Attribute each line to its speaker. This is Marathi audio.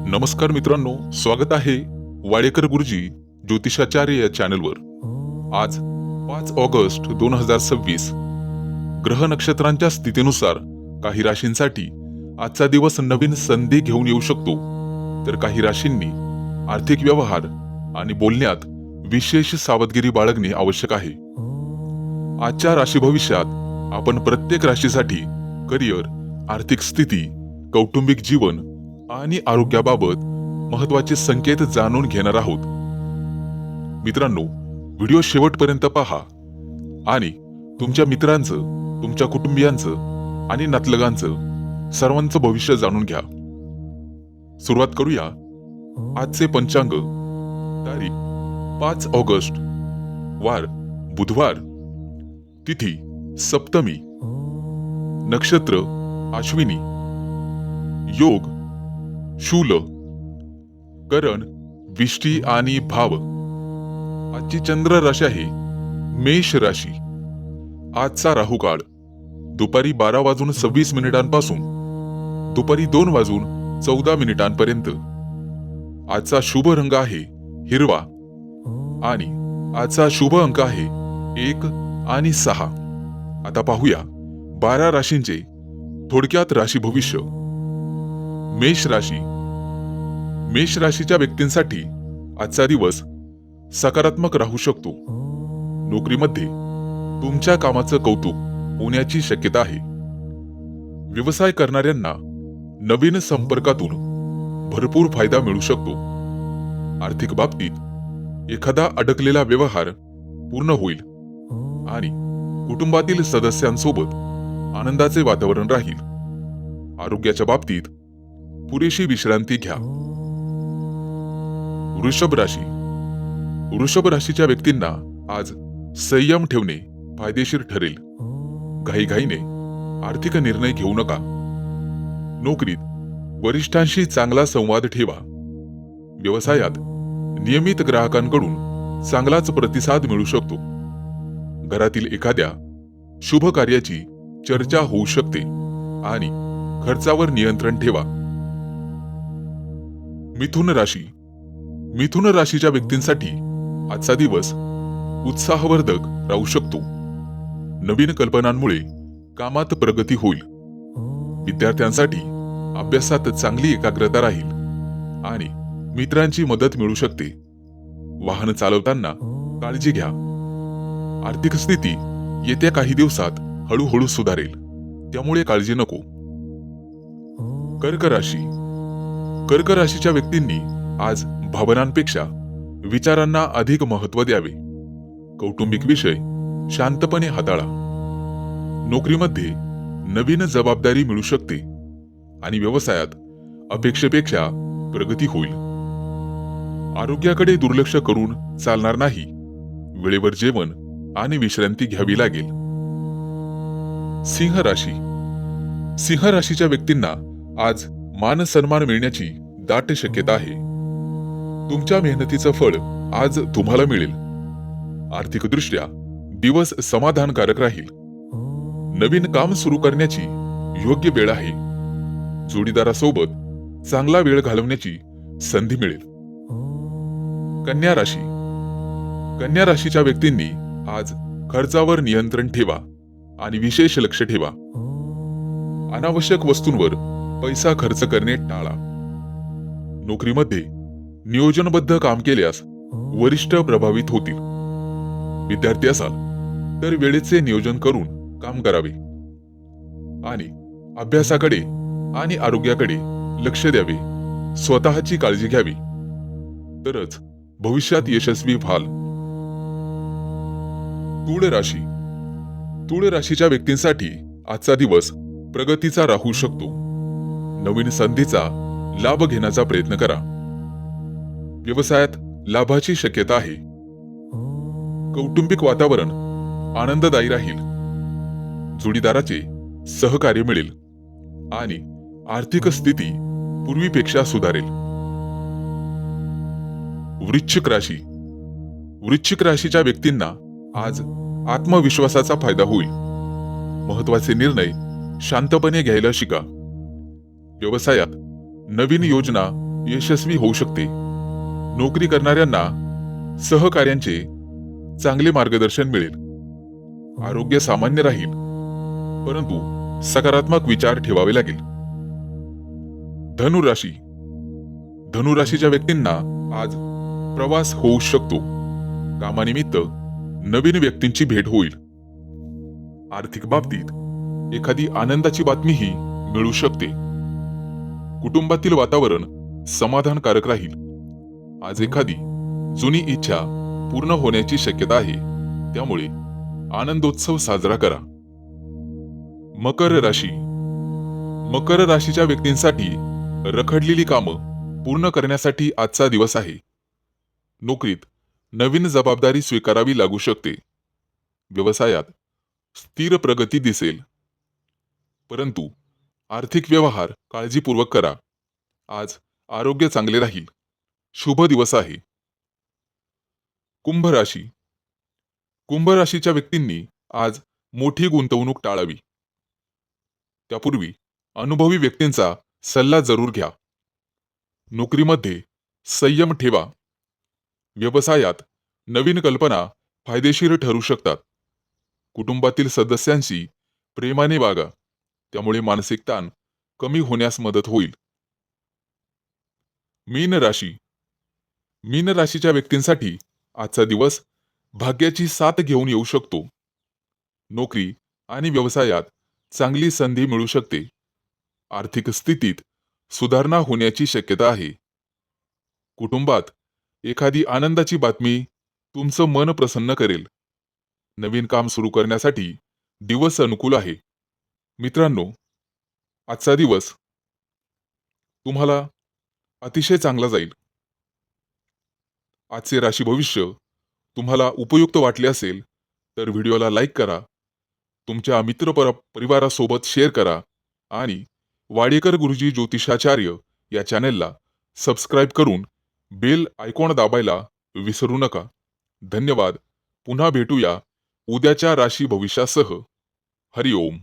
Speaker 1: नमस्कार मित्रांनो, स्वागत आहे वाडेकर गुरुजी ज्योतिषाचार्य या चॅनलवर. आज 5 ऑगस्ट 2026 ग्रह नक्षत्रांच्या स्थितीनुसार काही राशींसाठी आजचा दिवस नवीन संधी घेऊन येऊ शकतो, तर काही राशींनी आर्थिक व्यवहार आणि बोलण्यात विशेष सावधगिरी बाळगणे आवश्यक आहे. आजच्या राशी भविष्यात आपण प्रत्येक राशीसाठी करिअर, आर्थिक स्थिती, कौटुंबिक जीवन आणि आरोग्याबाबत महत्त्वाचे संकेत जाणून घेणार आहोत. मित्रांनो, व्हिडिओ शेवटपर्यंत पहा आणि तुमच्या मित्रांचं, तुमच्या कुटुंबियांचं आणि नातलगांचं सर्वांचं भविष्य जाणून घ्या. सुरुवात करूया. आजचे पंचांग. तारीख 5 ऑगस्ट, वार बुधवार, तिथी सप्तमी, नक्षत्र अश्विनी, योग शूल, करण विष्टी आणि भाव. आजची चंद्र राशी आहे मेष राशी. आजचा राहू काळ दुपारी 12:26 पासून दुपारी 2:14 आजचा शुभ रंग आहे हिरवा आणि आजचा शुभ अंक आहे 1 आणि 6. आता पाहूया 12 राशींचे थोडक्यात राशी भविष्य. मेष राशी. मेष राशीच्या व्यक्तींसाठी आजचा दिवस सकारात्मक राहू शकतो. नोकरीमध्ये तुमच्या कामाचं कौतुक होण्याची शक्यता आहे. व्यवसाय करणाऱ्यांना नवीन संपर्कातून भरपूर फायदा मिळू शकतो. आर्थिक बाबतीत एखादा अडकलेला व्यवहार पूर्ण होईल आणि कुटुंबातील सदस्यांसोबत आनंदाचे वातावरण राहील. आरोग्याच्या बाबतीत पुरेशी विश्रांती घ्या. वृषभ राशी. वृषभ राशीच्या व्यक्तींना आज संयम ठेवणे फायदेशीर ठरेल. घाईघाईने आर्थिक निर्णय घेऊ नका. नोकरीत वरिष्ठांशी चांगला संवाद ठेवा. व्यवसायात नियमित ग्राहकांकडून चांगलाच प्रतिसाद मिळू शकतो. घरातील एखाद्या शुभ कार्याची चर्चा होऊ शकते आणि खर्चावर नियंत्रण ठेवा. मिथुन राशी. मिथुन राशीच्या व्यक्तींसाठी आजचा दिवस उत्साहवर्धक राहू शकतो. नवीन कल्पनांमुळे कामात प्रगती होईल. विद्यार्थ्यांसाठी अभ्यासात चांगली एकाग्रता राहील आणि मित्रांची मदत मिळू शकते. वाहन चालवताना काळजी घ्या. आर्थिक स्थिती येत्या काही दिवसात हळूहळू सुधारेल, त्यामुळे काळजी नको. कर्क राशी. कर्क राशीच्या व्यक्तींनी आज भावनांपेक्षा विचारांना अधिक महत्त्व द्यावे. कौटुंबिक विषय शांतपणे हाताळा. नोकरीमध्ये नवीन जबाबदारी मिळू शकते आणि व्यवसायात अपेक्षेपेक्षा प्रगती होईल. आरोग्याकडे दुर्लक्ष करून चालणार नाही. वेळेवर जेवण आणि विश्रांती घ्यावी लागेल. सिंह राशी. सिंह राशीच्या व्यक्तींना आज मान सन्मान मिळण्याची दाट शक्यता आहे. तुमच्या मेहनतीचं फळ आज तुम्हाला मिळेल. आर्थिकदृष्ट्या दिवस समाधानकारक राहील. नवीन काम सुरू करण्याची योग्य वेळ आहे. जोडीदारासोबत चांगला वेळ घालवण्याची संधी मिळेल. कन्या राशी. कन्या राशीच्या व्यक्तींनी आज खर्चावर नियंत्रण ठेवा आणि विशेष लक्ष ठेवा. अनावश्यक वस्तूंवर पैसा खर्च करणे टाळा. नोकरीमध्ये नियोजनबद्ध काम केल्यास वरिष्ठ प्रभावित होतील. विद्यार्थी असाल तर वेळेचे नियोजन करून काम करावे आणि अभ्यासाकडे आणि आरोग्याकडे लक्ष द्यावे. स्वतःची काळजी घ्यावी, तरच भविष्यात यशस्वी व्हाल. तुळ राशी. तुळ राशीच्या व्यक्तींसाठी आजचा दिवस प्रगतीचा राहू शकतो. नवीन संधीचा लाभ घेण्याचा प्रयत्न करा. व्यवसायात लाभाची शक्यता आहे. कौटुंबिक वातावरण आनंददायी राहील. जोडीदाराचे सहकार्य मिळेल आणि आर्थिक स्थिती पूर्वीपेक्षा सुधारेल. वृश्चिक राशी. वृश्चिक राशीच्या व्यक्तींना आज आत्मविश्वासाचा फायदा होईल. महत्वाचे निर्णय शांतपणे घ्यायला शिका. व्यवसायात नवीन योजना यशस्वी होऊ शकते. नोकरी करणाऱ्यांना सहकार्यांचे चांगले मार्गदर्शन मिळेल. आरोग्य सामान्य राहील, परंतु सकारात्मक विचार ठेवावे लागेल. धनुराशी. धनुराशीच्या व्यक्तींना आज प्रवास होऊ शकतो. कामानिमित्त नवीन व्यक्तींची भेट होईल. आर्थिक बाबतीत एखादी आनंदाची बातमीही मिळू शकते. कुटुंबातील वातावरण समाधानकारक राहील. आज एखादी जुनी इच्छा पूर्ण होण्याची शक्यता आहे, त्यामुळे आनंदोत्सव साजरा करा. मकर राशी. मकर राशीच्या व्यक्तींसाठी रखडलेली कामं पूर्ण करण्यासाठी आजचा दिवस आहे. नोकरीत नवीन जबाबदारी स्वीकारावी लागू शकते. व्यवसायात स्थिर प्रगती दिसेल, परंतु आर्थिक व्यवहार काळजीपूर्वक करा. आज आरोग्य चांगले राहील. शुभ दिवस आहे. कुंभ राशी. कुंभ राशीच्या व्यक्तींनी आज मोठी गुंतवणूक टाळावी. त्यापूर्वी अनुभवी व्यक्तींचा सल्ला जरूर घ्या. नोकरीमध्ये संयम ठेवा. व्यवसायात नवीन कल्पना फायदेशीर ठरू शकतात. कुटुंबातील सदस्यांशी प्रेमाने वागा, त्यामुळे मानसिक ताण कमी होण्यास मदत होईल. मीन राशी. मीन राशीच्या व्यक्तींसाठी आजचा दिवस भाग्याची साथ घेऊन येऊ शकतो. नोकरी आणि व्यवसायात चांगली संधी मिळू शकते. आर्थिक स्थितीत सुधारणा होण्याची शक्यता आहे. कुटुंबात एखादी आनंदाची बातमी तुमचं मन प्रसन्न करेल. नवीन काम सुरू करण्यासाठी दिवस अनुकूल आहे. मित्रांनो, आजचा दिवस तुम्हाला अतिशय चांगला जाईल. आजचे राशी भविष्य तुम्हाला उपयुक्त वाटले असेल तर व्हिडिओला लाईक करा, तुमच्या परिवारासोबत शेअर करा आणि वाडेकर गुरुजी ज्योतिषाचार्य या चॅनेलला सबस्क्राईब करून बेल आयकॉन दाबायला विसरू नका. धन्यवाद. पुन्हा भेटूया उद्याच्या राशी भविष्यासह. हरिओम.